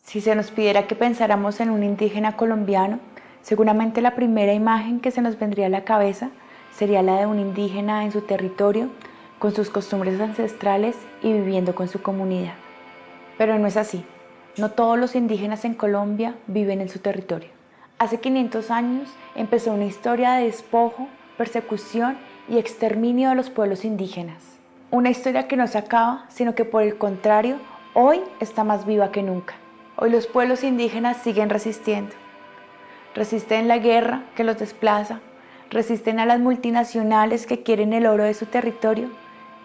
Si se nos pidiera que pensáramos en un indígena colombiano, seguramente la primera imagen que se nos vendría a la cabeza sería la de un indígena en su territorio, con sus costumbres ancestrales y viviendo con su comunidad. Pero no es así. No todos los indígenas en Colombia viven en su territorio. Hace 500 años empezó una historia de despojo, persecución y exterminio de los pueblos indígenas. Una historia que no se acaba, sino que por el contrario, hoy está más viva que nunca. Hoy los pueblos indígenas siguen resistiendo. Resisten la guerra que los desplaza, resisten a las multinacionales que quieren el oro de su territorio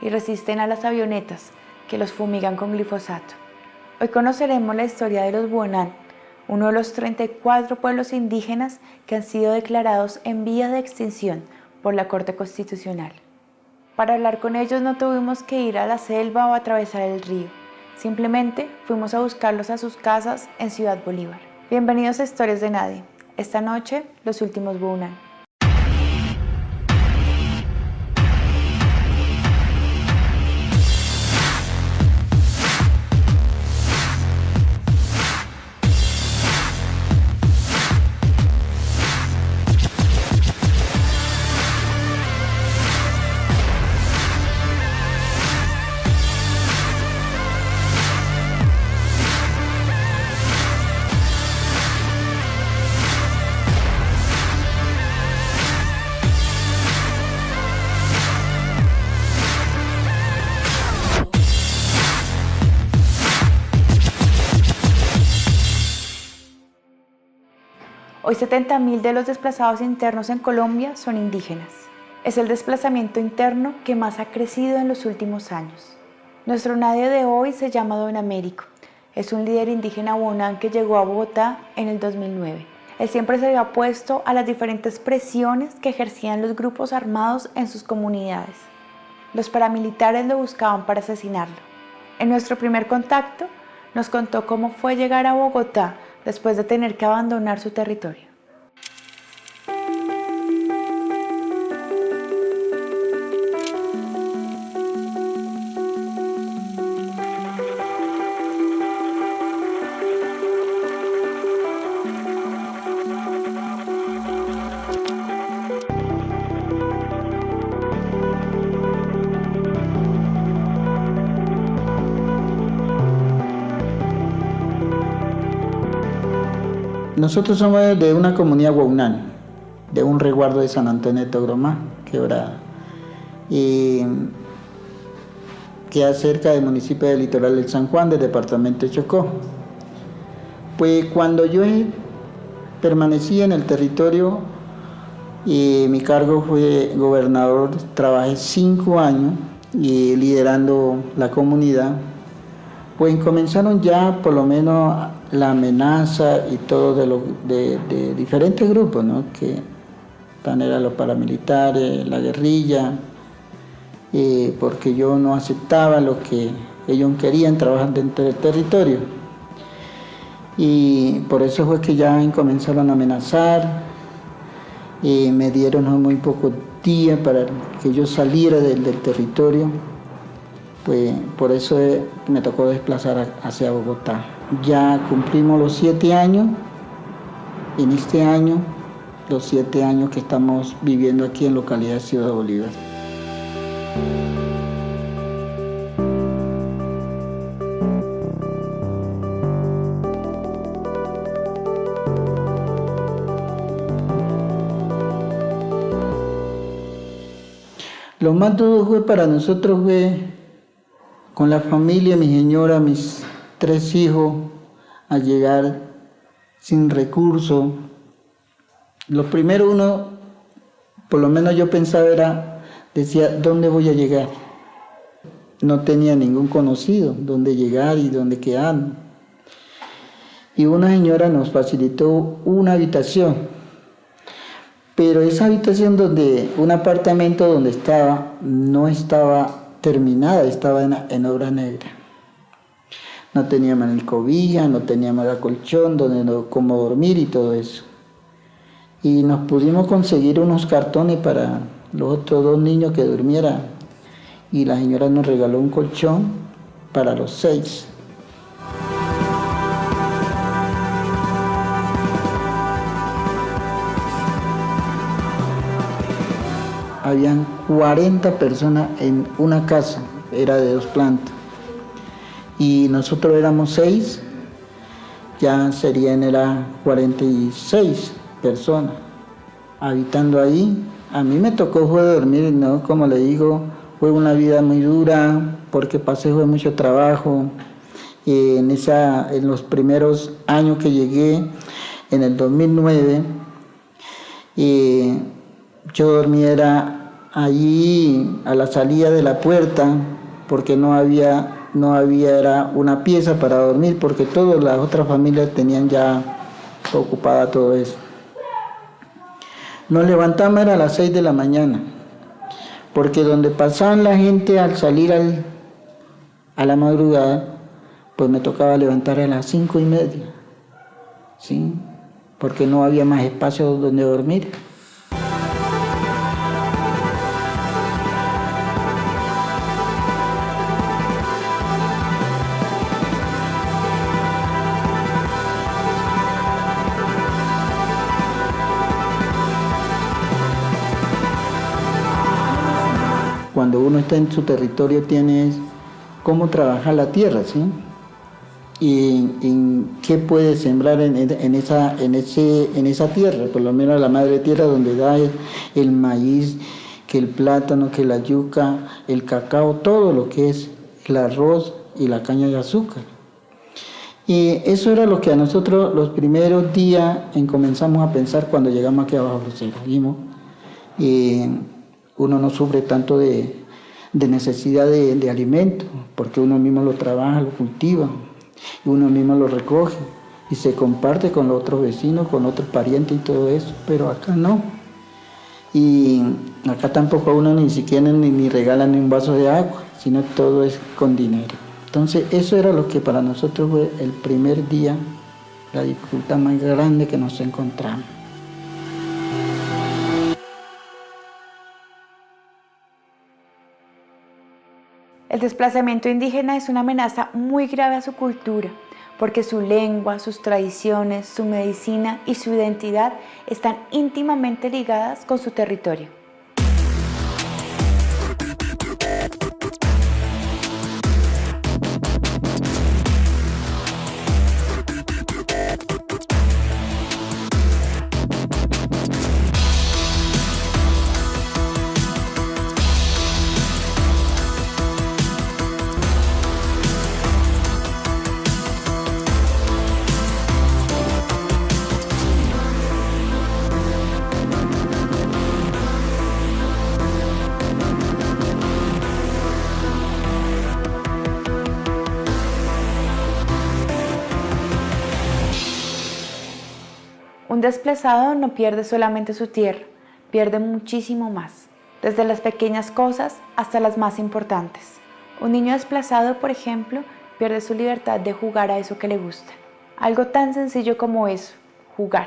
y resisten a las avionetas que los fumigan con glifosato. Hoy conoceremos la historia de los Buonán, uno de los 34 pueblos indígenas que han sido declarados en vía de extinción por la Corte Constitucional. Para hablar con ellos no tuvimos que ir a la selva o atravesar el río. Simplemente fuimos a buscarlos a sus casas en Ciudad Bolívar. Bienvenidos a Historias de Nadie. Esta noche, los últimos Buonán. Hoy 70.000 de los desplazados internos en Colombia son indígenas. Es el desplazamiento interno que más ha crecido en los últimos años. Nuestro nadie de hoy se llama Don Américo. Es un líder indígena Buonán que llegó a Bogotá en el 2009. Él siempre se había opuesto a las diferentes presiones que ejercían los grupos armados en sus comunidades. Los paramilitares lo buscaban para asesinarlo. En nuestro primer contacto, nos contó cómo fue llegar a Bogotá después de tener que abandonar su territorio. Nosotros somos de una comunidad Buonán, de un resguardo de San Antonio de Togromá, Quebrada, y queda cerca del municipio del Litoral del San Juan, del departamento de Chocó. Pues cuando yo permanecí en el territorio y mi cargo fue gobernador, trabajé 5 años y liderando la comunidad, pues comenzaron ya por lo menos la amenaza y todo de diferentes grupos, ¿no? Que eran los paramilitares, la guerrilla, porque yo no aceptaba lo que ellos querían trabajar dentro del territorio. Y por eso fue que ya comenzaron a amenazar, y me dieron muy pocos días para que yo saliera del territorio. Pues por eso me tocó desplazar hacia Bogotá. Ya cumplimos los 7 años, en este año, los 7 años que estamos viviendo aquí en localidad de Ciudad Bolívar. Lo más duro fue para nosotros con la familia, mi señora, mis 3 hijos, a llegar sin recursos. Lo primero uno, por lo menos yo pensaba decía, ¿dónde voy a llegar? No tenía ningún conocido, dónde llegar y dónde quedar. Y una señora nos facilitó una habitación, pero esa habitación un apartamento donde estaba, no estaba terminada, estaba en obra negra. No teníamos ni cobija, no teníamos colchón, cómo dormir y todo eso. Y nos pudimos conseguir unos cartones para los otros 2 niños que durmieran. Y la señora nos regaló un colchón para los 6. habían 40 personas en una casa, era de 2 plantas. Y nosotros éramos 6, ya eran 46 personas habitando ahí. A mí me tocó fue dormir, ¿no? Como le digo, fue una vida muy dura porque pasé fue mucho trabajo. En los primeros años que llegué, en el 2009, yo dormía allí a la salida de la puerta porque no había era una pieza para dormir porque todas las otras familias tenían ya ocupada todo eso. Nos levantamos a las 6 de la mañana porque donde pasaban la gente al salir a la madrugada, pues me tocaba levantar a las 5:30, ¿sí? Porque no había más espacio donde dormir. Cuando uno está en su territorio tiene cómo trabajar la tierra, ¿sí? Y en qué puede sembrar en esa tierra, por lo menos la madre tierra donde da el maíz, que el plátano, que la yuca, el cacao, todo lo que es el arroz y la caña de azúcar. Y eso era lo que a nosotros los primeros días comenzamos a pensar cuando llegamos aquí abajo los vimos. Uno no sufre tanto de necesidad de alimento, porque uno mismo lo trabaja, lo cultiva, y uno mismo lo recoge y se comparte con los otros vecinos, con otros parientes y todo eso, pero acá no. Y acá tampoco a uno ni siquiera ni regalan ni un vaso de agua, sino todo es con dinero. Entonces eso era lo que para nosotros fue el primer día, la dificultad más grande que nos encontramos. El desplazamiento indígena es una amenaza muy grave a su cultura, porque su lengua, sus tradiciones, su medicina y su identidad están íntimamente ligadas con su territorio. Un desplazado no pierde solamente su tierra, pierde muchísimo más, desde las pequeñas cosas hasta las más importantes. Un niño desplazado, por ejemplo, pierde su libertad de jugar a eso que le gusta. Algo tan sencillo como eso, jugar.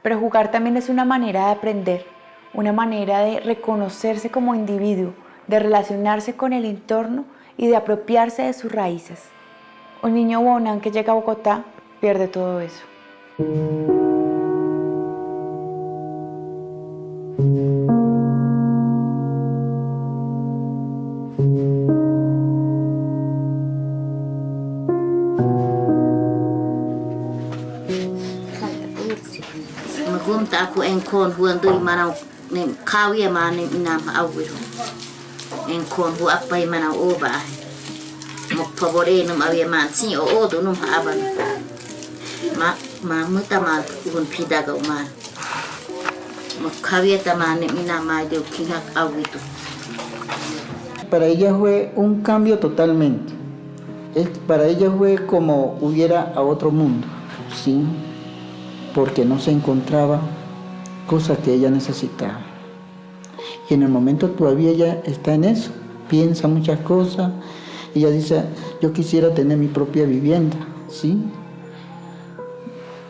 Pero jugar también es una manera de aprender, una manera de reconocerse como individuo, de relacionarse con el entorno y de apropiarse de sus raíces. Un niño bonán que llega a Bogotá pierde todo eso. Aku enkon huan dui mana nem kawi ma nem inam awiro enkon hu apai mana oba mok favore num awi man si o odo num aban ma mutama hun pidaga uma mok kawi tama nem inam ma de kinga awito. Para ella fue un cambio totalmente. Para ella fue como hubiera a otro mundo, ¿sí? Porque no se encontraba cosa que ella necesitaba. Y en el momento todavía ella está en eso, piensa muchas cosas. Ella dice, yo quisiera tener mi propia vivienda, ¿sí?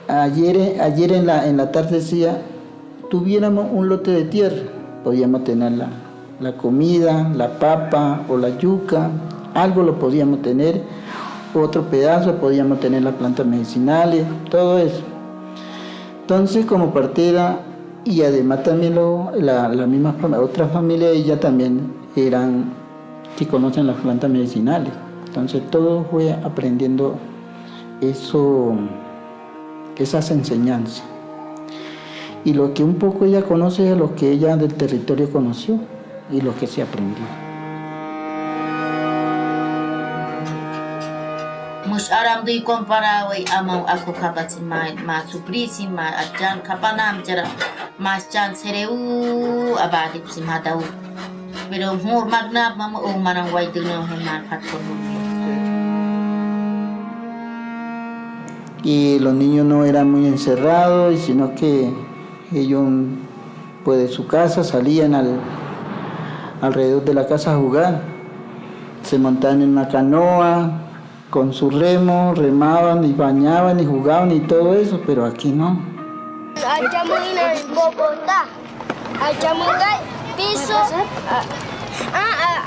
Ayer en la tarde decía, tuviéramos un lote de tierra, podíamos tener la comida, la papa o la yuca, algo lo podíamos tener, otro pedazo podíamos tener las plantas medicinales, todo eso. Entonces, como partida, Y además también la misma otra familia, ella también eran que conocen las plantas medicinales. Entonces todo fue aprendiendo esas enseñanzas. Y lo que un poco ella conoce es lo que ella del territorio conoció y lo que se aprendió. Mus aram dui comparawai amau aku kabat ma suprisi ma ajan kapanam jara mas jan sereu abadi si madau. Pero mur magnap mama manang wai dunyo heman patpon. Y los niños no eran muy encerrados, sino que ellos pues de su casa salían alrededor de la casa a jugar. Se montaban en una canoa, con su remo, remaban y bañaban y jugaban y todo eso, pero aquí no. Allá en Bogotá, allá piso,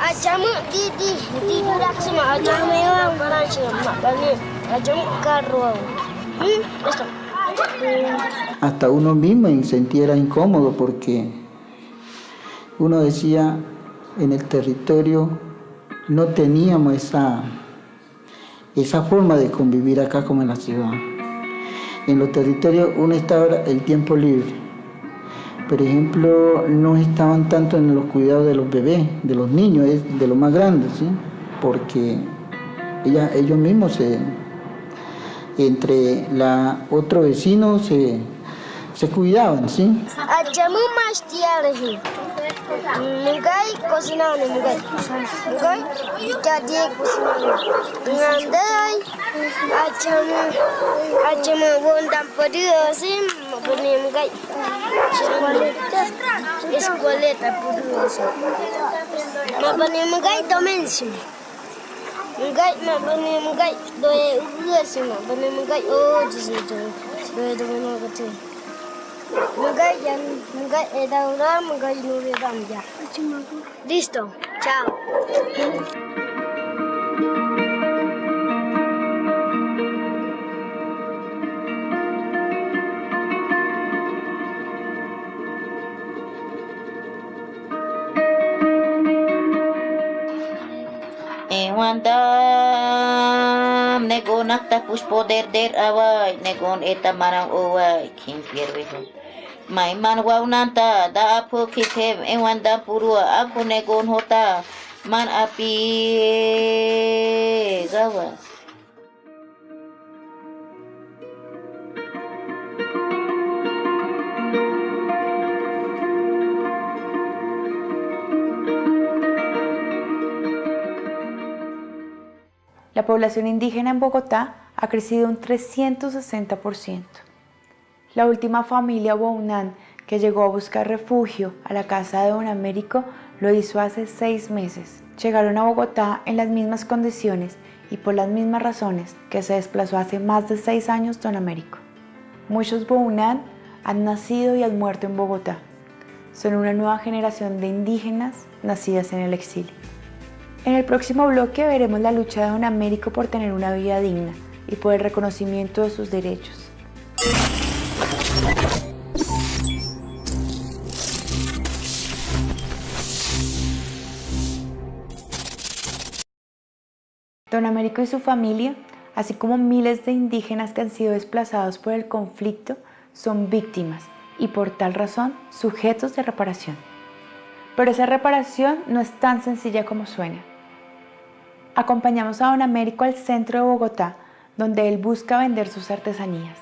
allá di durak semua, allá memang barang semua, allá carro. Esto. Hasta uno mismo se sentía incómodo porque uno decía, en el territorio no teníamos esa forma de convivir acá como en la ciudad. En los territorios uno estaba el tiempo libre. Por ejemplo, no estaban tanto en los cuidados de los bebés, de los niños, de los más grandes, ¿sí? Porque ellos mismos entre otro vecino se cuidaban, ¿sí? Ajamu mas tiare. Mugai cocina ne mugai. Mugai jadi cocina. Ngandai ajamu wondam pedia sim bani mugai. Escoleta pedia sim. Mabani mugai domensi. Mugai mugai doe usim bani mugai oh jisito. Doe dono kete. Mugai edaurar, mugai nuridam ya. Listo, chao. Wandam negon akta pus poder der awai negon eta marang owai king pierweho. Mai man wau nanta da apo kitem wandam purua aku negon hota man api gawa. La población indígena en Bogotá ha crecido un 360%. La última familia Waunan que llegó a buscar refugio a la casa de Don Américo lo hizo hace 6 meses. Llegaron a Bogotá en las mismas condiciones y por las mismas razones que se desplazó hace más de 6 años Don Américo. Muchos Waunan han nacido y han muerto en Bogotá. Son una nueva generación de indígenas nacidas en el exilio. En el próximo bloque veremos la lucha de Don Américo por tener una vida digna y por el reconocimiento de sus derechos. Don Américo y su familia, así como miles de indígenas que han sido desplazados por el conflicto, son víctimas y por tal razón sujetos de reparación. Pero esa reparación no es tan sencilla como suena. Acompañamos a Don Américo al centro de Bogotá, donde él busca vender sus artesanías.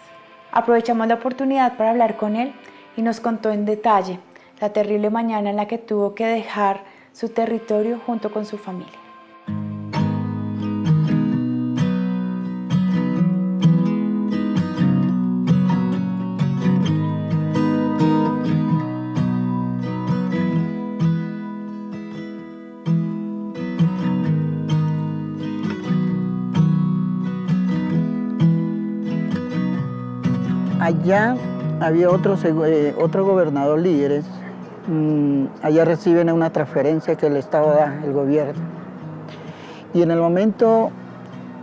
Aprovechamos la oportunidad para hablar con él y nos contó en detalle la terrible mañana en la que tuvo que dejar su territorio junto con su familia. Allá había otro gobernador líderes. Allá reciben una transferencia que el Estado da, el gobierno. Y en el momento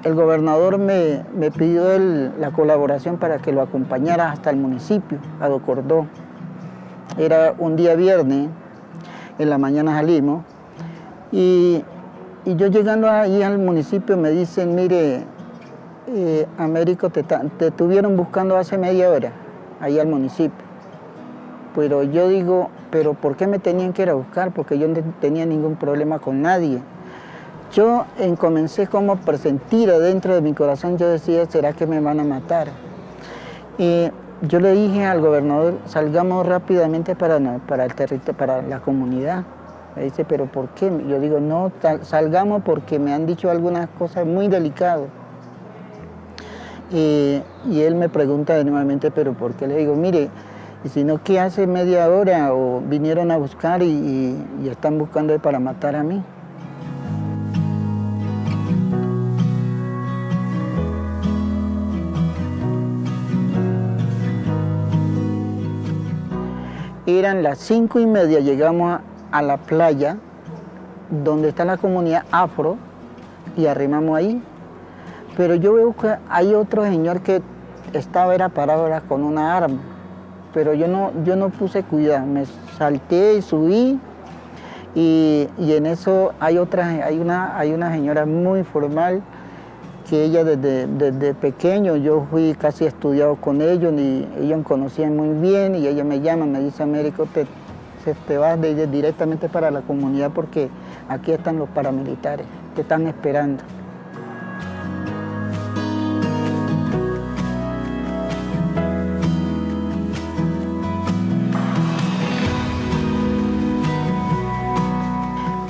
el gobernador me pidió la colaboración para que lo acompañara hasta el municipio, a Docordó. Era un día viernes, en la mañana salimos, y yo llegando ahí al municipio me dicen, mire, Américo, te estuvieron buscando hace media hora, ahí al municipio. Pero yo digo, pero ¿por qué me tenían que ir a buscar? Porque yo no tenía ningún problema con nadie. Yo comencé como a presentir adentro de mi corazón, yo decía, ¿será que me van a matar? Y yo le dije al gobernador, salgamos rápidamente para el territorio, para la comunidad. Me dice, ¿pero por qué? Yo digo, no, salgamos porque me han dicho algunas cosas muy delicadas. Y él me pregunta nuevamente, ¿pero por qué? Le digo, mire, si no, que hace media hora o vinieron a buscar y están buscando para matar a mí. Eran las 5:30, llegamos a la playa donde está la comunidad afro y arrimamos ahí. Pero yo veo que hay otro señor que era parado con una arma, pero yo no puse cuidado, me salté y subí y en eso hay una señora muy formal que ella desde pequeño, yo fui casi estudiado con ellos y ellos me conocían muy bien y ella me llama, me dice, Américo, te vas de ir directamente para la comunidad porque aquí están los paramilitares, te están esperando.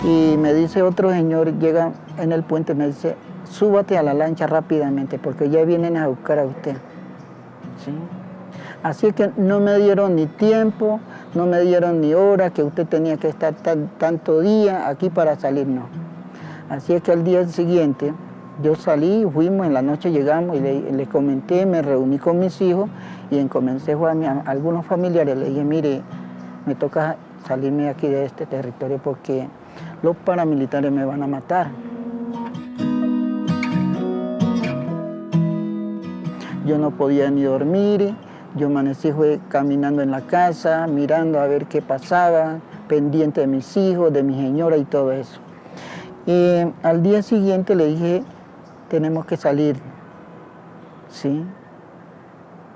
Y me dice otro señor, llega en el puente, me dice, súbate a la lancha rápidamente porque ya vienen a buscar a usted. ¿Sí? Así que no me dieron ni tiempo, no me dieron ni hora, que usted tenía que estar tanto día aquí para salir, no. Así es que al día siguiente yo salí, fuimos, en la noche llegamos y le comenté, me reuní con mis hijos y comencé a algunos familiares, le dije, mire, me toca salirme aquí de este territorio porque los paramilitares me van a matar. Yo no podía ni dormir, yo amanecí caminando en la casa, mirando a ver qué pasaba, pendiente de mis hijos, de mi señora y todo eso. Y al día siguiente le dije, tenemos que salir, ¿sí?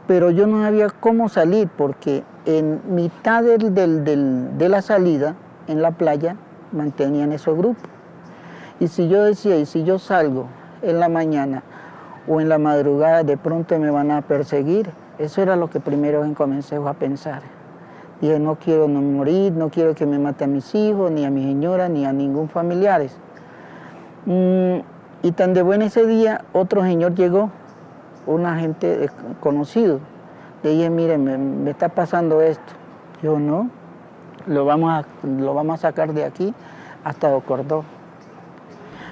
Pero yo no sabía cómo salir porque en mitad de la salida, en la playa, mantenían esos grupos. Y si yo decía, y si yo salgo en la mañana o en la madrugada, de pronto me van a perseguir. Eso era lo que primero comencé a pensar. Dije, no quiero no morir, no quiero que me mate a mis hijos, ni a mi señora, ni a ningún familiar. Y tan de bueno ese día, otro señor llegó, un agente conocido. Le dije, mire, me está pasando esto. Yo, no, lo vamos a sacar de aquí hasta Ocordó.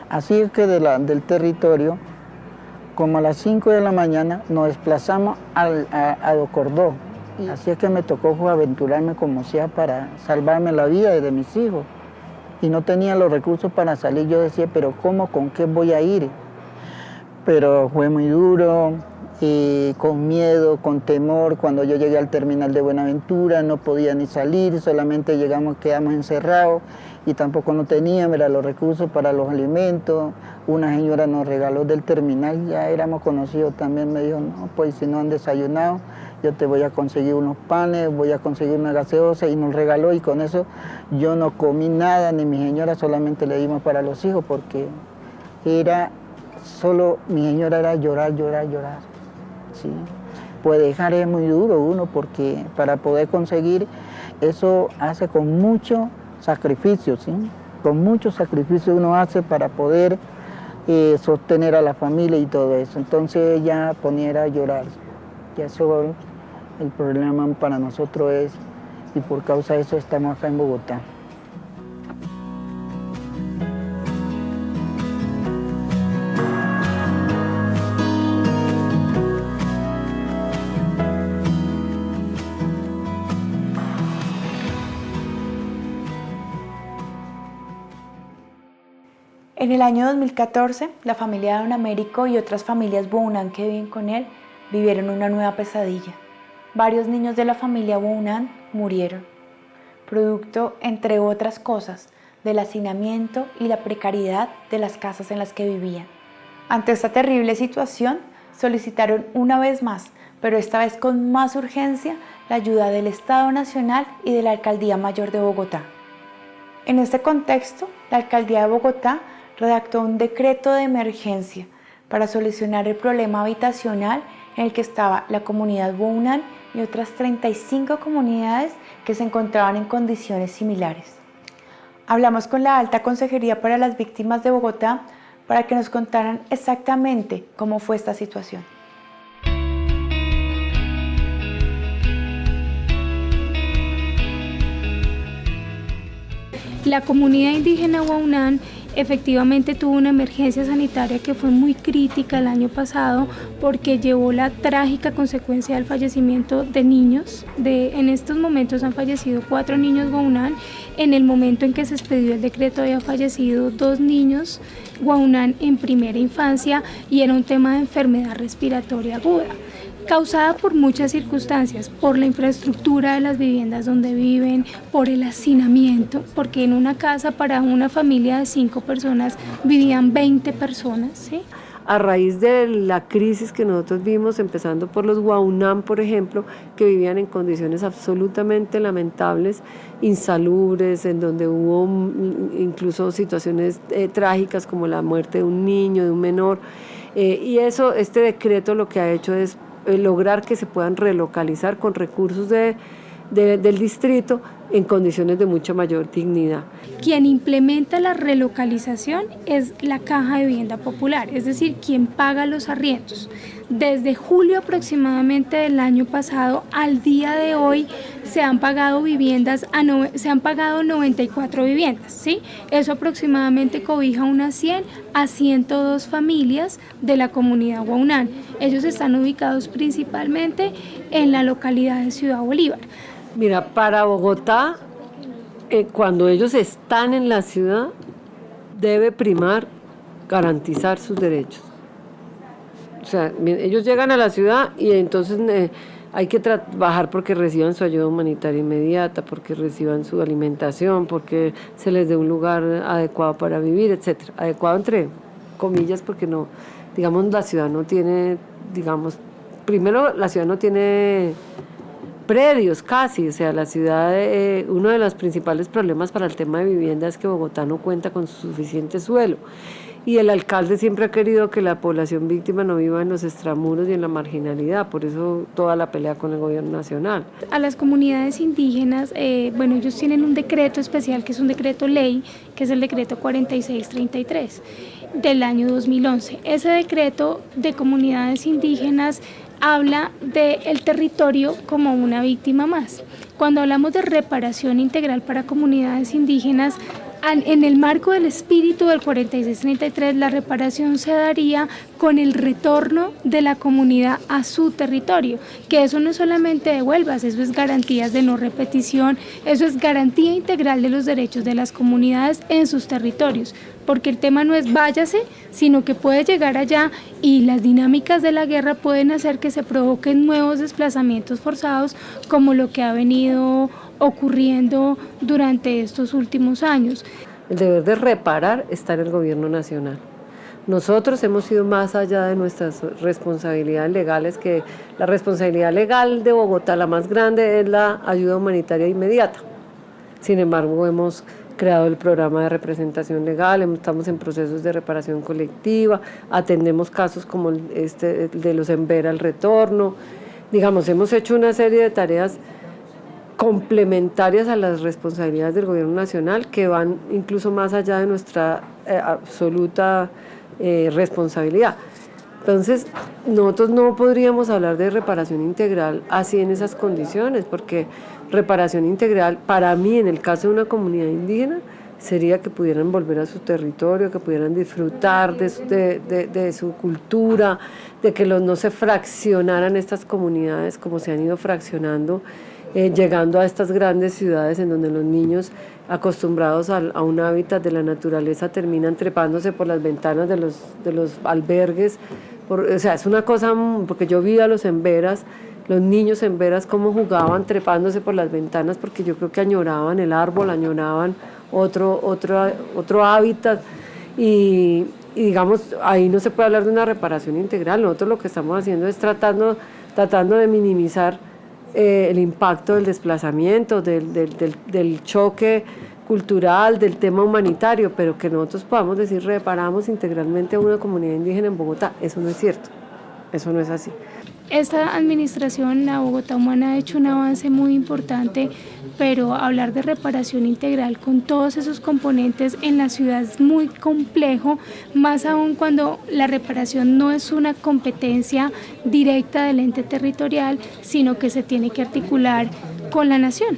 Así es que del territorio, como a las 5 de la mañana, nos desplazamos a Ocordó. Así es que me tocó aventurarme como sea para salvarme la vida de mis hijos. Y no tenía los recursos para salir. Yo decía, pero ¿cómo? ¿Con qué voy a ir? Pero fue muy duro, con miedo, con temor. Cuando yo llegué al terminal de Buenaventura no podía ni salir, solamente quedamos encerrados y tampoco no teníamos los recursos para los alimentos. Una señora nos regaló del terminal, ya éramos conocidos también, me dijo, no, pues si no han desayunado, yo te voy a conseguir unos panes, voy a conseguir una gaseosa, y nos regaló, y con eso yo no comí nada, ni mi señora, solamente le dimos para los hijos, porque mi señora era llorar, llorar, llorar. ¿Sí? Pues dejar es muy duro uno, porque para poder conseguir eso hace con mucho sacrificio, ¿sí? Con mucho sacrificio uno hace para poder sostener a la familia y todo eso. Entonces ella ponía a llorar. Ya eso, el problema para nosotros es, y por causa de eso estamos acá en Bogotá. En el año 2014, la familia de Don Américo y otras familias Bounan que viven con él vivieron una nueva pesadilla. Varios niños de la familia Bounan murieron. producto, entre otras cosas, del hacinamiento y la precariedad de las casas en las que vivían. Ante esta terrible situación, solicitaron una vez más, pero esta vez con más urgencia, la ayuda del Estado Nacional y de la Alcaldía Mayor de Bogotá. En este contexto, la Alcaldía de Bogotá redactó un decreto de emergencia para solucionar el problema habitacional en el que estaba la comunidad Huaunán y otras 35 comunidades que se encontraban en condiciones similares. Hablamos con la Alta Consejería para las Víctimas de Bogotá para que nos contaran exactamente cómo fue esta situación. La comunidad indígena Huaunán efectivamente tuvo una emergencia sanitaria que fue muy crítica el año pasado porque llevó la trágica consecuencia del fallecimiento de niños. En estos momentos han fallecido 4 niños Huaunán. En el momento en que se expedió el decreto había fallecido 2 niños Huaunán en primera infancia y era un tema de enfermedad respiratoria aguda, causada por muchas circunstancias, por la infraestructura de las viviendas donde viven, por el hacinamiento, porque en una casa para una familia de 5 personas vivían 20 personas, ¿sí? A raíz de la crisis que nosotros vimos, empezando por los Huaunán, por ejemplo, que vivían en condiciones absolutamente lamentables, insalubres, en donde hubo incluso situaciones trágicas como la muerte de un niño, de un menor, y este decreto lo que ha hecho es lograr que se puedan relocalizar con recursos del distrito en condiciones de mucha mayor dignidad. Quien implementa la relocalización es la Caja de Vivienda Popular, es decir, quien paga los arriendos. Desde julio aproximadamente del año pasado al día de hoy se han pagado 94 viviendas, ¿sí? Eso aproximadamente cobija unas 100 a 102 familias de la comunidad Huaunán. Ellos están ubicados principalmente en la localidad de Ciudad Bolívar. Mira, para Bogotá, cuando ellos están en la ciudad, debe primar garantizar sus derechos. O sea, ellos llegan a la ciudad y entonces hay que trabajar porque reciban su ayuda humanitaria inmediata, porque reciban su alimentación, porque se les dé un lugar adecuado para vivir, etcétera. Adecuado entre comillas, porque no, digamos, la ciudad no tiene, digamos, primero la ciudad no tiene predios casi, o sea, la ciudad, uno de los principales problemas para el tema de vivienda es que Bogotá no cuenta con suficiente suelo. Y el alcalde siempre ha querido que la población víctima no viva en los extramuros y en la marginalidad, por eso toda la pelea con el gobierno nacional. A las comunidades indígenas, ellos tienen un decreto especial que es un decreto ley, que es el decreto 4633 del año 2011. Ese decreto de comunidades indígenas habla del territorio como una víctima más. Cuando hablamos de reparación integral para comunidades indígenas, en el marco del espíritu del 4633, la reparación se daría con el retorno de la comunidad a su territorio, que eso no es solamente devuelvas, eso es garantías de no repetición, eso es garantía integral de los derechos de las comunidades en sus territorios, porque el tema no es váyase, sino que puede llegar allá y las dinámicas de la guerra pueden hacer que se provoquen nuevos desplazamientos forzados, como lo que ha venido ocurriendo durante estos últimos años. El deber de reparar está en el gobierno nacional. Nosotros hemos ido más allá de nuestras responsabilidades legales, que la responsabilidad legal de Bogotá, la más grande, es la ayuda humanitaria inmediata. Sin embargo, hemos creado el programa de representación legal, estamos en procesos de reparación colectiva, atendemos casos como el de los Embera al retorno. Digamos, hemos hecho una serie de tareas complementarias a las responsabilidades del gobierno nacional que van incluso más allá de nuestra absoluta responsabilidad. Entonces, nosotros no podríamos hablar de reparación integral así en esas condiciones, porque reparación integral, para mí, en el caso de una comunidad indígena, sería que pudieran volver a su territorio, que pudieran disfrutar de su cultura, de que no se fraccionaran estas comunidades como se han ido fraccionando, llegando a estas grandes ciudades en donde los niños acostumbrados a un hábitat de la naturaleza terminan trepándose por las ventanas de los albergues. O sea, es una cosa, porque yo vi a los emberas, los niños en veras cómo jugaban trepándose por las ventanas, porque yo creo que añoraban el árbol, añoraban otro hábitat, y digamos, ahí no se puede hablar de una reparación integral. Nosotros lo que estamos haciendo es tratando de minimizar el impacto del desplazamiento, del choque cultural, del tema humanitario, pero que nosotros podamos decir reparamos integralmente a una comunidad indígena en Bogotá, eso no es cierto, eso no es así. Esta administración, la Bogotá Humana, ha hecho un avance muy importante, pero hablar de reparación integral con todos esos componentes en la ciudad es muy complejo, más aún cuando la reparación no es una competencia directa del ente territorial, sino que se tiene que articular con la nación,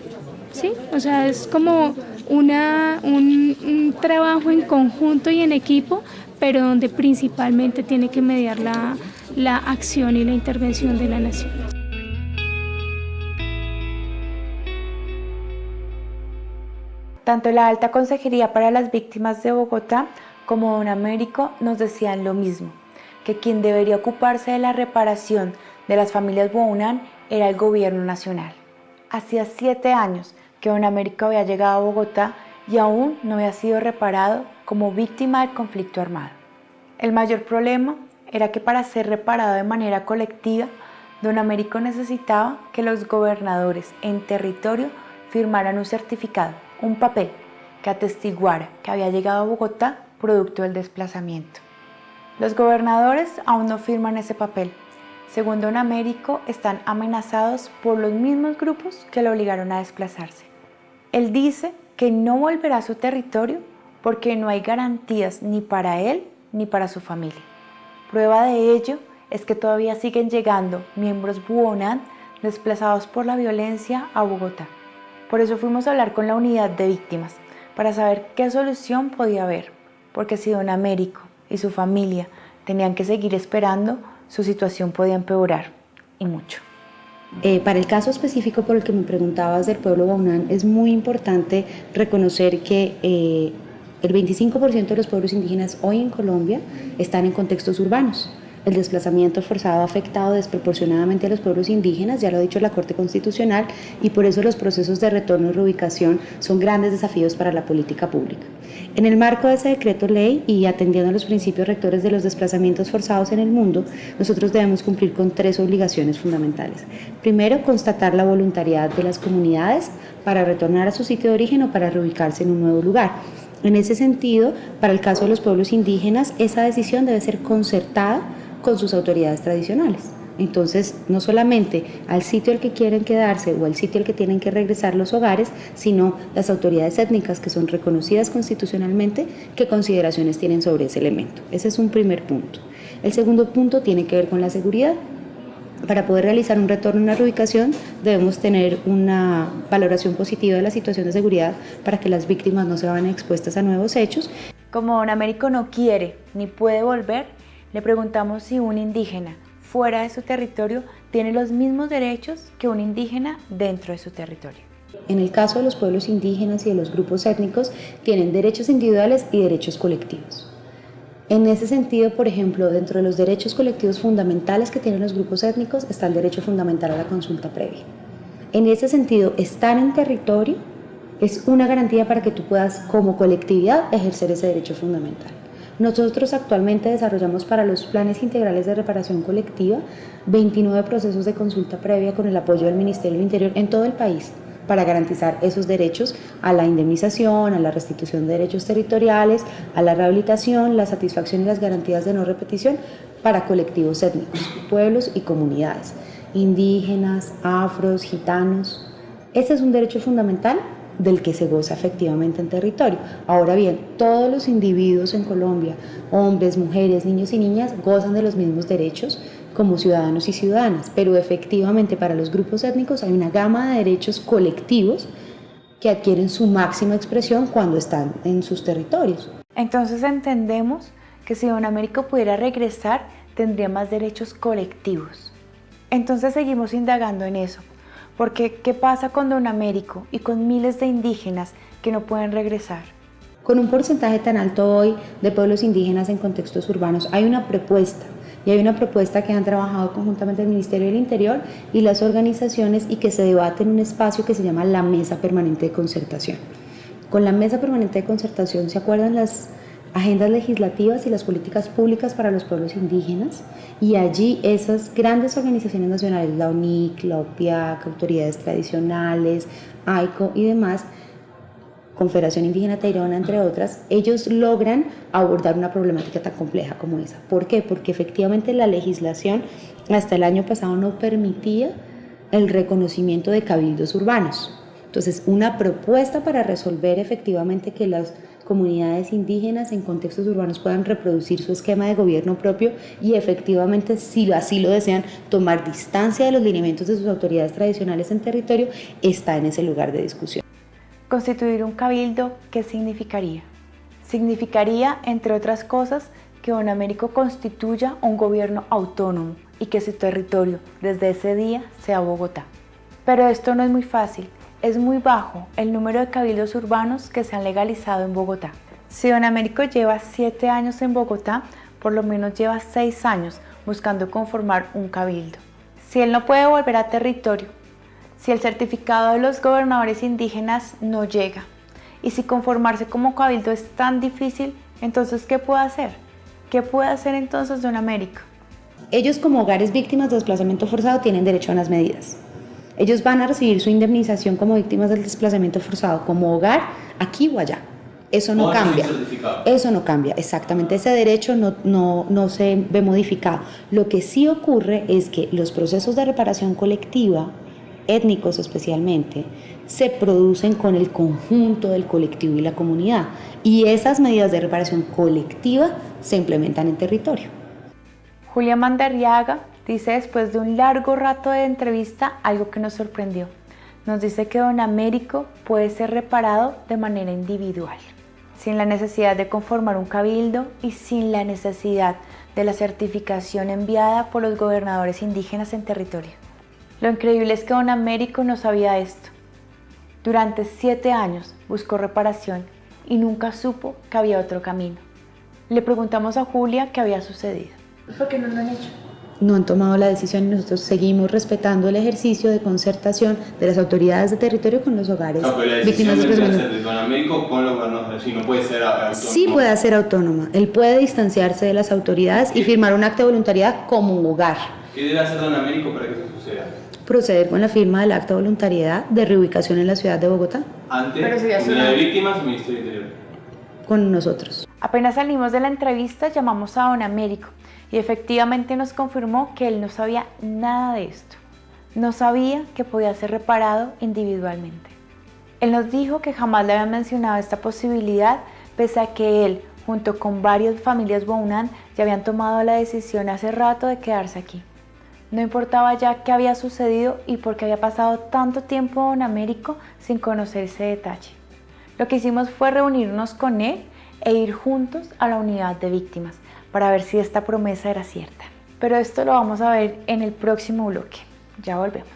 ¿sí? O sea, es como un trabajo en conjunto y en equipo, pero donde principalmente tiene que mediar la acción y la intervención de la nación. Tanto la Alta Consejería para las Víctimas de Bogotá como Don Américo nos decían lo mismo, que quien debería ocuparse de la reparación de las familias Bounán era el gobierno nacional. Hacía 7 años que Don Américo había llegado a Bogotá y aún no había sido reparado como víctima del conflicto armado. El mayor problema era que para ser reparado de manera colectiva, Don Américo necesitaba que los gobernadores en territorio firmaran un certificado, un papel que atestiguara que había llegado a Bogotá producto del desplazamiento. Los gobernadores aún no firman ese papel. Según Don Américo, están amenazados por los mismos grupos que lo obligaron a desplazarse. Él dice que no volverá a su territorio porque no hay garantías ni para él ni para su familia. Prueba de ello es que todavía siguen llegando miembros Bounán desplazados por la violencia a Bogotá. Por eso fuimos a hablar con la unidad de víctimas, para saber qué solución podía haber, porque si Don Américo y su familia tenían que seguir esperando, su situación podía empeorar, y mucho. Para el caso específico por el que me preguntabas del pueblo Bounán, es muy importante reconocer que el 25% de los pueblos indígenas hoy en Colombia están en contextos urbanos. El desplazamiento forzado ha afectado desproporcionadamente a los pueblos indígenas, ya lo ha dicho la Corte Constitucional, y por eso los procesos de retorno y reubicación son grandes desafíos para la política pública. En el marco de ese decreto ley y atendiendo a los principios rectores de los desplazamientos forzados en el mundo, nosotros debemos cumplir con 3 obligaciones fundamentales. Primero, constatar la voluntariedad de las comunidades para retornar a su sitio de origen o para reubicarse en un nuevo lugar. En ese sentido, para el caso de los pueblos indígenas, esa decisión debe ser concertada con sus autoridades tradicionales. Entonces, no solamente al sitio al que quieren quedarse o al sitio al que tienen que regresar los hogares, sino las autoridades étnicas que son reconocidas constitucionalmente, qué consideraciones tienen sobre ese elemento. Ese es un primer punto. El segundo punto tiene que ver con la seguridad. Para poder realizar un retorno y una reubicación debemos tener una valoración positiva de la situación de seguridad para que las víctimas no se vayan expuestas a nuevos hechos. Como Don Américo no quiere ni puede volver, le preguntamos si un indígena fuera de su territorio tiene los mismos derechos que un indígena dentro de su territorio. En el caso de los pueblos indígenas y de los grupos étnicos, tienen derechos individuales y derechos colectivos. En ese sentido, por ejemplo, dentro de los derechos colectivos fundamentales que tienen los grupos étnicos está el derecho fundamental a la consulta previa. En ese sentido, estar en territorio es una garantía para que tú puedas, como colectividad, ejercer ese derecho fundamental. Nosotros actualmente desarrollamos para los planes integrales de reparación colectiva 29 procesos de consulta previa con el apoyo del Ministerio del Interior en todo el país, para garantizar esos derechos a la indemnización, a la restitución de derechos territoriales, a la rehabilitación, la satisfacción y las garantías de no repetición para colectivos étnicos, pueblos y comunidades, indígenas, afros, gitanos. Ese es un derecho fundamental del que se goza efectivamente en territorio. Ahora bien, todos los individuos en Colombia, hombres, mujeres, niños y niñas, gozan de los mismos derechos como ciudadanos y ciudadanas, pero efectivamente para los grupos étnicos hay una gama de derechos colectivos que adquieren su máxima expresión cuando están en sus territorios. Entonces entendemos que si Don Américo pudiera regresar, tendría más derechos colectivos. Entonces seguimos indagando en eso, porque ¿qué pasa con Don Américo y con miles de indígenas que no pueden regresar? Con un porcentaje tan alto hoy de pueblos indígenas en contextos urbanos, hay una propuesta Y hay una propuesta que han trabajado conjuntamente el Ministerio del Interior y las organizaciones y que se debate en un espacio que se llama la Mesa Permanente de Concertación. Con la Mesa Permanente de Concertación se acuerdan las agendas legislativas y las políticas públicas para los pueblos indígenas, y allí esas grandes organizaciones nacionales, la UNIC, la OPIAC, autoridades tradicionales, AICO y demás, Confederación Indígena Tairona, entre otras, ellos logran abordar una problemática tan compleja como esa. ¿Por qué? Porque efectivamente la legislación hasta el año pasado no permitía el reconocimiento de cabildos urbanos. Entonces, una propuesta para resolver efectivamente que las comunidades indígenas en contextos urbanos puedan reproducir su esquema de gobierno propio y efectivamente, si así lo desean, tomar distancia de los lineamientos de sus autoridades tradicionales en territorio, está en ese lugar de discusión. Constituir un cabildo, ¿qué significaría? Significaría, entre otras cosas, que Don Américo constituya un gobierno autónomo y que su territorio desde ese día sea Bogotá. Pero esto no es muy fácil. Es muy bajo el número de cabildos urbanos que se han legalizado en Bogotá. Si Don Américo lleva 7 años en Bogotá, por lo menos lleva 6 años buscando conformar un cabildo. Si él no puede volver a territorio, si el certificado de los gobernadores indígenas no llega, y si conformarse como cabildo es tan difícil, entonces ¿qué puede hacer? ¿Qué puede hacer entonces Don Américo? Ellos, como hogares víctimas de desplazamiento forzado, tienen derecho a unas medidas. Ellos van a recibir su indemnización como víctimas del desplazamiento forzado, como hogar, aquí o allá. Eso no cambia. Eso no cambia, exactamente. Ese derecho no se ve modificado. Lo que sí ocurre es que los procesos de reparación colectiva, étnicos especialmente, se producen con el conjunto del colectivo y la comunidad. Y esas medidas de reparación colectiva se implementan en territorio. Julia Mandarriaga dice después de un largo rato de entrevista algo que nos sorprendió. Nos dice que Don Américo puede ser reparado de manera individual, sin la necesidad de conformar un cabildo y sin la necesidad de la certificación enviada por los gobernadores indígenas en territorio. Lo increíble es que Don Américo no sabía esto. Durante 7 años buscó reparación y nunca supo que había otro camino. Le preguntamos a Julia qué había sucedido. ¿Por qué no lo han hecho? No han tomado la decisión y nosotros seguimos respetando el ejercicio de concertación de las autoridades de territorio con los hogares víctimas de desplazamiento. ¿De Don Américo con los gobernadores? Si no puede ser autónoma. Sí puede ser autónoma. Él puede distanciarse de las autoridades y firmar un acta de voluntariedad como un hogar. ¿Qué debe hacer Don Américo para que eso suceda? Proceder con la firma del acta de voluntariedad de reubicación en la ciudad de Bogotá. Antes, Comunidad de Víctimas o Ministerio del Interior. Con nosotros. Apenas salimos de la entrevista, llamamos a Don Américo y efectivamente nos confirmó que él no sabía nada de esto. No sabía que podía ser reparado individualmente. Él nos dijo que jamás le habían mencionado esta posibilidad, pese a que él, junto con varias familias Bounan, ya habían tomado la decisión hace rato de quedarse aquí. No importaba ya qué había sucedido y por qué había pasado tanto tiempo Don Américo sin conocer ese detalle. Lo que hicimos fue reunirnos con él e ir juntos a la unidad de víctimas para ver si esta promesa era cierta. Pero esto lo vamos a ver en el próximo bloque. Ya volvemos.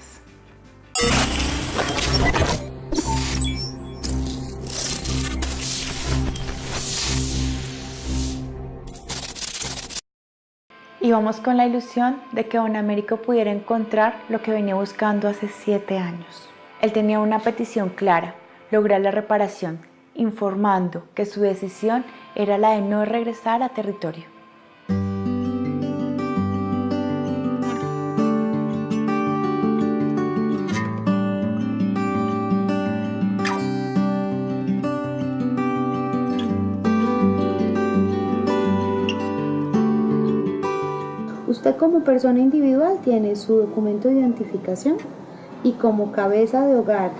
Y vamos con la ilusión de que Don Américo pudiera encontrar lo que venía buscando hace 7 años. Él tenía una petición clara: lograr la reparación, informando que su decisión era la de no regresar a territorio. Usted como persona individual tiene su documento de identificación y como cabeza de hogar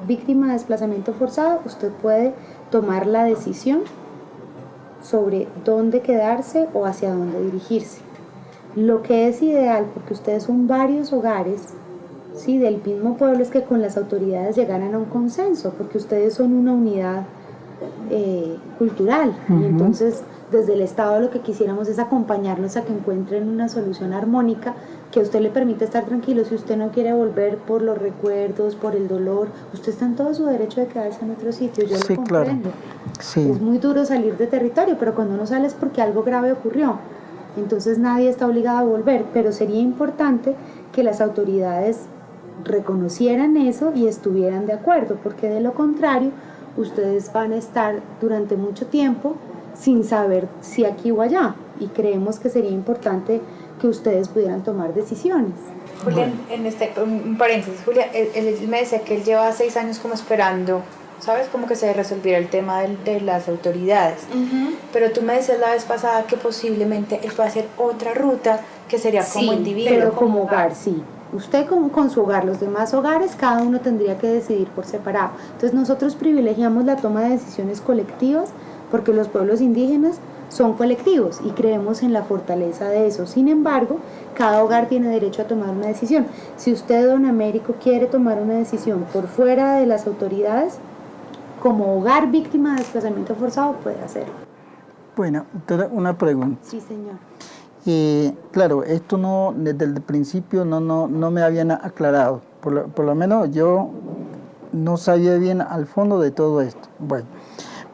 víctima de desplazamiento forzado, usted puede tomar la decisión sobre dónde quedarse o hacia dónde dirigirse. Lo que es ideal, porque ustedes son varios hogares, ¿sí?, del mismo pueblo, es que con las autoridades llegaran a un consenso, porque ustedes son una unidad cultural. Y entonces desde el Estado lo que quisiéramos es acompañarlos a que encuentren una solución armónica que a usted le permite estar tranquilo. Si usted no quiere volver por los recuerdos, por el dolor, usted está en todo su derecho de quedarse en otro sitio. Yo lo comprendo. Sí. Es muy duro salir de territorio, pero cuando uno sale es porque algo grave ocurrió. entonces nadie está obligado a volver, pero sería importante que las autoridades reconocieran eso y estuvieran de acuerdo, porque de lo contrario ustedes van a estar durante mucho tiempo sin saber si aquí o allá, y creemos que sería importante que ustedes pudieran tomar decisiones. Julián, un paréntesis, Julián, él me decía que él lleva 6 años como esperando, ¿sabes? Como que se resolviera el tema de las autoridades. Pero tú me decías la vez pasada que posiblemente él puede hacer otra ruta que sería como individuo. Pero como hogar, sí. Usted con su hogar, los demás hogares, cada uno tendría que decidir por separado. Entonces nosotros privilegiamos la toma de decisiones colectivas porque los pueblos indígenas son colectivos y creemos en la fortaleza de eso. Sin embargo, cada hogar tiene derecho a tomar una decisión. Si usted, don Américo, quiere tomar una decisión por fuera de las autoridades, como hogar víctima de desplazamiento forzado, puede hacerlo. Bueno, una pregunta. Sí, señor. Claro, esto no, desde el principio no me habían aclarado. Por lo menos yo no sabía bien al fondo de todo esto. Bueno,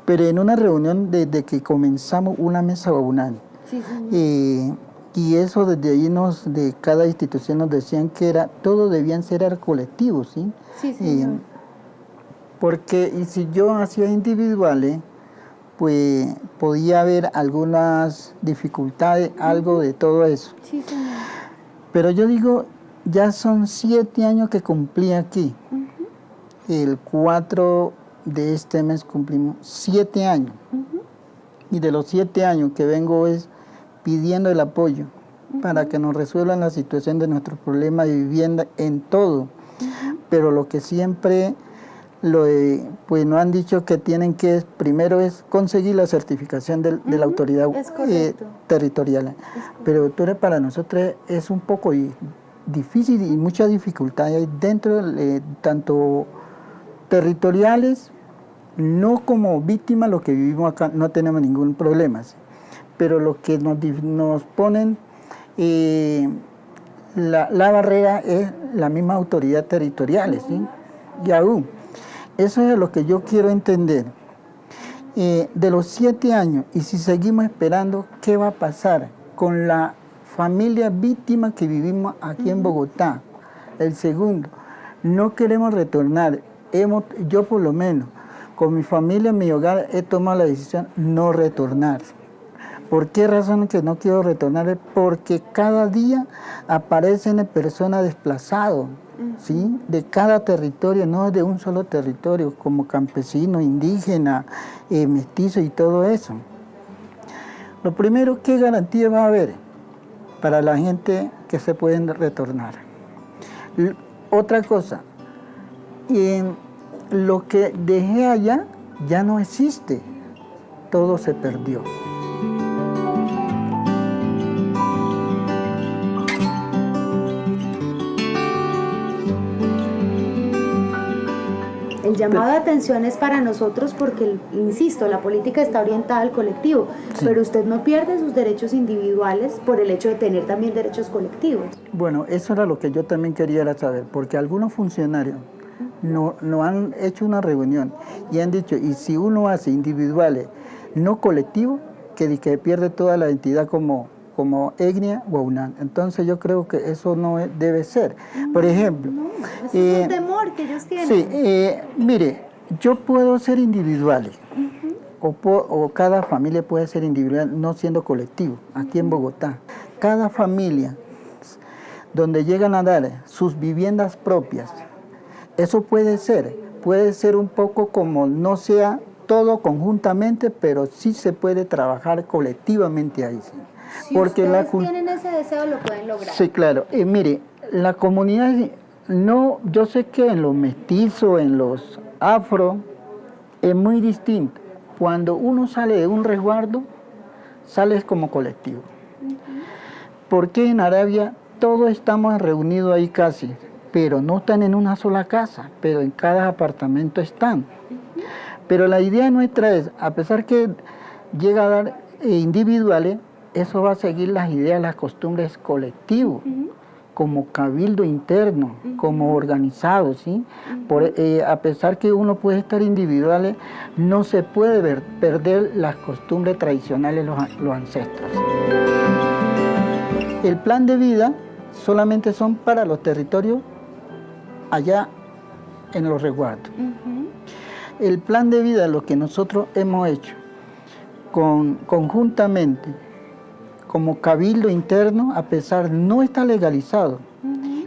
pero en una reunión desde que comenzamos una mesa gobernal, sí, señor. Y eso desde ahí de cada institución nos decían que todos debían ser colectivos, ¿sí? Sí, señor. Porque y si yo hacía individuales, pues podía haber algunas dificultades, algo de todo eso. Sí, señor. Pero yo digo, ya son 7 años que cumplí aquí. El 4 de este mes cumplimos 7 años. Y de los 7 años que vengo es pidiendo el apoyo para que nos resuelvan la situación de nuestros problemas de vivienda en todo. Pero lo que siempre pues nos han dicho que tienen que primero es conseguir la certificación de la autoridad territorial. Pero doctora, para nosotros es un poco difícil y mucha dificultad hay dentro, tanto territoriales, no como víctimas, los que vivimos acá no tenemos ningún problema, ¿sí? Pero lo que nos ponen la barrera es la misma autoridad territorial, ¿sí? Y aún eso es lo que yo quiero entender. De los 7 años, y si seguimos esperando, ¿qué va a pasar con la familia víctima que vivimos aquí en Bogotá? El segundo, no queremos retornar. Yo por lo menos, con mi familia en mi hogar, he tomado la decisión no retornar. ¿Por qué razón que no quiero retornar? Porque cada día aparecen personas desplazadas, ¿sí? De cada territorio, no de un solo territorio, como campesino, indígena, mestizo y todo eso. Lo primero, ¿qué garantía va a haber para la gente que se pueden retornar? Otra cosa, lo que dejé allá ya no existe, todo se perdió. El llamado de atención es para nosotros porque, insisto, la política está orientada al colectivo, sí. Pero usted no pierde sus derechos individuales por el hecho de tener también derechos colectivos. Bueno, eso era lo que yo también quería saber, porque algunos funcionarios no han hecho una reunión y han dicho, y si uno hace individuales, no colectivos, que pierde toda la entidad como etnia o UNAM. Entonces yo creo que eso no debe ser. Por ejemplo... Eso es un temor que ellos tienen. Sí, mire, yo puedo ser individual, o cada familia puede ser individual, no siendo colectivo, aquí en Bogotá. Cada familia, donde llegan a dar sus viviendas propias, eso puede ser un poco como no sea todo conjuntamente, pero sí se puede trabajar colectivamente ahí. ¿Sí? Si porque ustedes tienen ese deseo, lo pueden lograr. Sí, claro. Mire, la comunidad, yo sé que en los mestizos, en los afro, es muy distinto. Cuando uno sale de un resguardo, sales como colectivo. Porque en Arabia todos estamos reunidos ahí casi, pero no están en una sola casa, pero en cada apartamento están. Pero la idea nuestra es, a pesar que llega a dar individuales, eso va a seguir las ideas, las costumbres colectivos, como cabildo interno, como organizado, ¿sí? A pesar que uno puede estar individuales, no se puede perder las costumbres tradicionales, los ancestros. El plan de vida solamente son para los territorios allá en los resguardos. El plan de vida, lo que nosotros hemos hecho conjuntamente como cabildo interno, a pesar no está legalizado,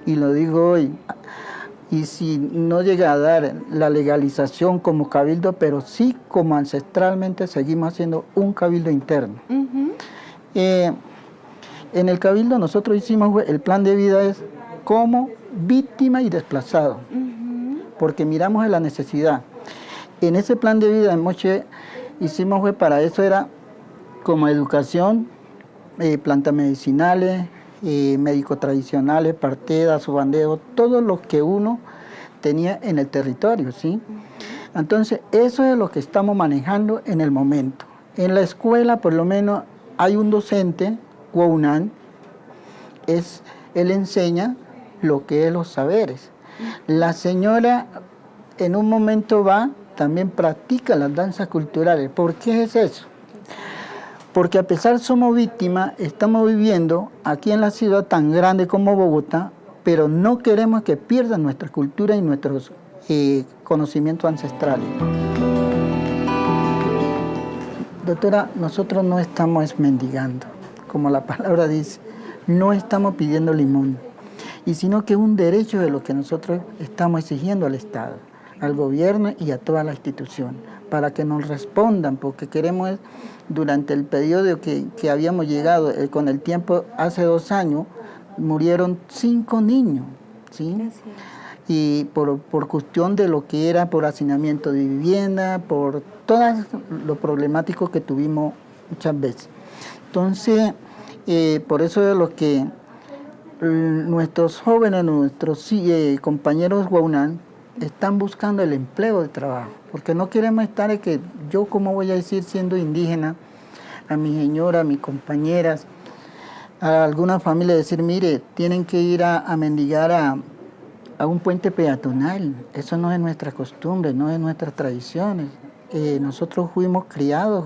y lo digo hoy, y si no llega a dar la legalización como cabildo, pero sí como ancestralmente seguimos haciendo un cabildo interno. En el cabildo nosotros hicimos, el plan de vida es como víctima y desplazado, porque miramos en la necesidad. En ese plan de vida en Moche hicimos, para eso era como educación, plantas medicinales, médicos tradicionales, partedas, subandeo, todo lo que uno tenía en el territorio, ¿sí? Entonces, eso es lo que estamos manejando en el momento. En la escuela, por lo menos, hay un docente, Waunan, él enseña lo que es los saberes. La señora en un momento también practica las danzas culturales. ¿Por qué es eso? Porque a pesar somos víctimas, estamos viviendo aquí en la ciudad tan grande como Bogotá, pero no queremos que pierdan nuestra cultura y nuestros conocimientos ancestrales. Doctora, nosotros no estamos mendigando, como la palabra dice, no estamos pidiendo limón, y sino que es un derecho de lo que nosotros estamos exigiendo al Estado, al gobierno y a toda la institución, para que nos respondan, porque queremos, durante el periodo que habíamos llegado, con el tiempo, hace 2 años, murieron 5 niños, ¿sí? Gracias. Y por cuestión de lo que era por hacinamiento de vivienda, por todo lo problemático que tuvimos muchas veces. Entonces, por eso es lo que nuestros jóvenes, nuestros compañeros Waunan, están buscando el empleo de trabajo, porque no queremos estar en que yo, como voy a decir, siendo indígena, a mi señora, a mis compañeras, a alguna familia decir, mire, tienen que ir a mendigar a un puente peatonal. Eso no es nuestra costumbre, no es nuestras tradiciones. Nosotros fuimos criados,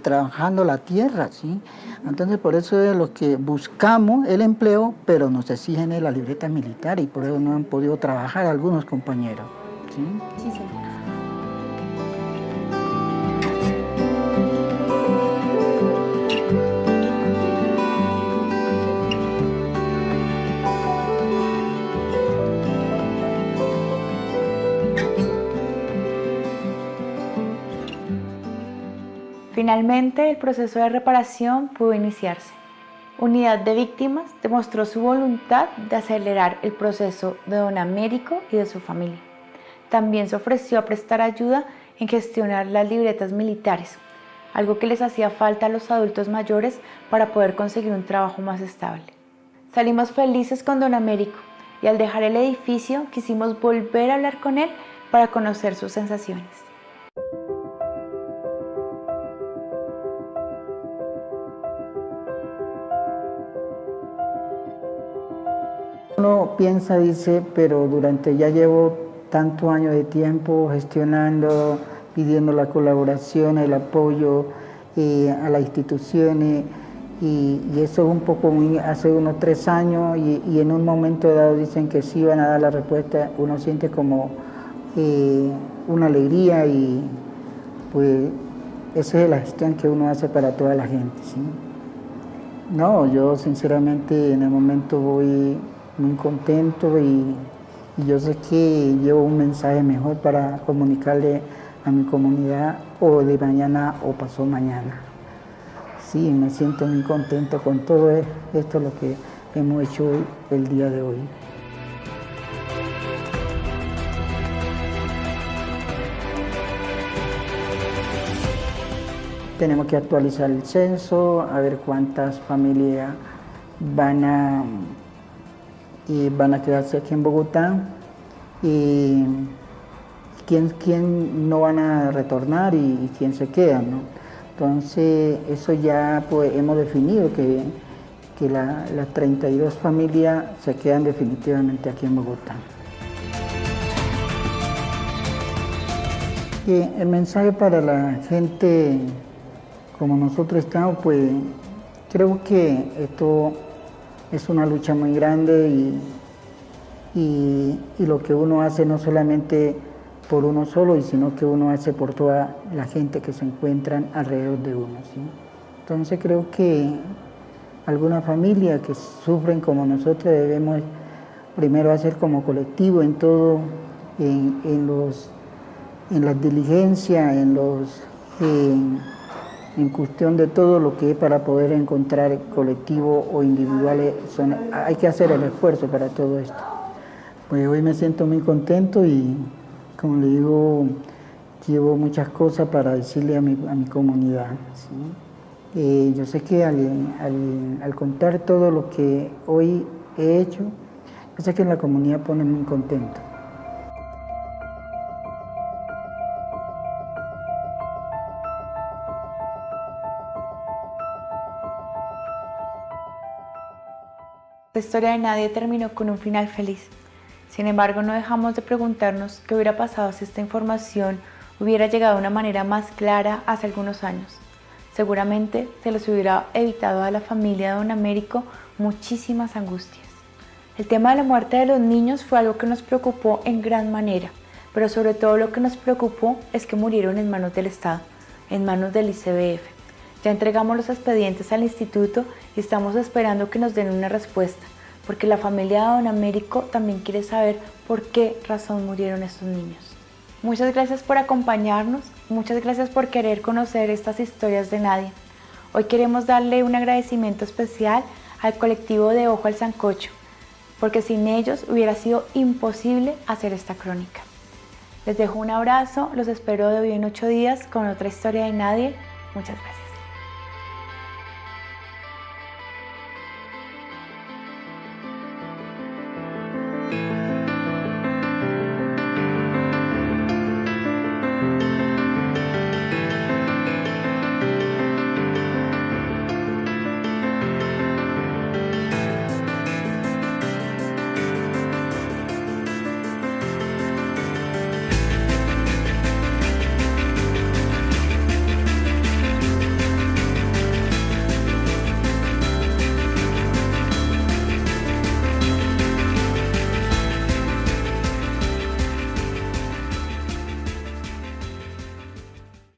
trabajando la tierra, ¿sí? Entonces, por eso es lo que buscamos el empleo, pero nos exigen la libreta militar y por eso no han podido trabajar algunos compañeros, ¿sí? Sí, señor. Finalmente, el proceso de reparación pudo iniciarse. Unidad de Víctimas demostró su voluntad de acelerar el proceso de don Américo y de su familia. También se ofreció a prestar ayuda en gestionar las libretas militares, algo que les hacía falta a los adultos mayores para poder conseguir un trabajo más estable. Salimos felices con don Américo y al dejar el edificio quisimos volver a hablar con él para conocer sus sensaciones. Uno piensa, dice, pero ya llevo tantos años de tiempo gestionando, pidiendo la colaboración, el apoyo a las instituciones, y eso es un poco hace unos 3 años, y en un momento dado dicen que sí van a dar la respuesta. Uno siente como una alegría, y pues esa es la gestión que uno hace para toda la gente, ¿sí? No, yo sinceramente en el momento voy muy contento, y yo sé que llevo un mensaje mejor para comunicarle a mi comunidad, o de mañana o pasado mañana. Sí, me siento muy contento con todo esto, lo que hemos hecho hoy, el día de hoy. Tenemos que actualizar el censo, a ver cuántas familias van a quedarse aquí en Bogotá, y quién no van a retornar y quién se queda, ¿no? Entonces, eso ya pues hemos definido que las 32 familias se quedan definitivamente aquí en Bogotá. El mensaje para la gente como nosotros estamos, pues creo que esto es una lucha muy grande y lo que uno hace no solamente por uno solo, sino que uno hace por toda la gente que se encuentran alrededor de uno, ¿sí? Entonces creo que alguna familia que sufren como nosotros debemos primero hacer como colectivo en todo, en las diligencias, en cuestión de todo lo que es para poder encontrar colectivo o individuales, hay que hacer el esfuerzo para todo esto. Pues hoy me siento muy contento y, como le digo, llevo muchas cosas para decirle a mi comunidad, ¿sí? Yo sé que al contar todo lo que hoy he hecho, yo sé que la comunidad pone muy contento. La historia de nadie terminó con un final feliz. Sin embargo, no dejamos de preguntarnos qué hubiera pasado si esta información hubiera llegado de una manera más clara hace algunos años. Seguramente se les hubiera evitado a la familia de Don Américo muchísimas angustias. El tema de la muerte de los niños fue algo que nos preocupó en gran manera, pero sobre todo lo que nos preocupó es que murieron en manos del Estado, en manos del ICBF. Ya entregamos los expedientes al instituto y estamos esperando que nos den una respuesta, porque la familia de Don Américo también quiere saber por qué razón murieron estos niños. Muchas gracias por acompañarnos, muchas gracias por querer conocer estas historias de nadie. Hoy queremos darle un agradecimiento especial al colectivo de Ojo al Sancocho, porque sin ellos hubiera sido imposible hacer esta crónica. Les dejo un abrazo, los espero de hoy en 8 días con otra historia de nadie. Muchas gracias.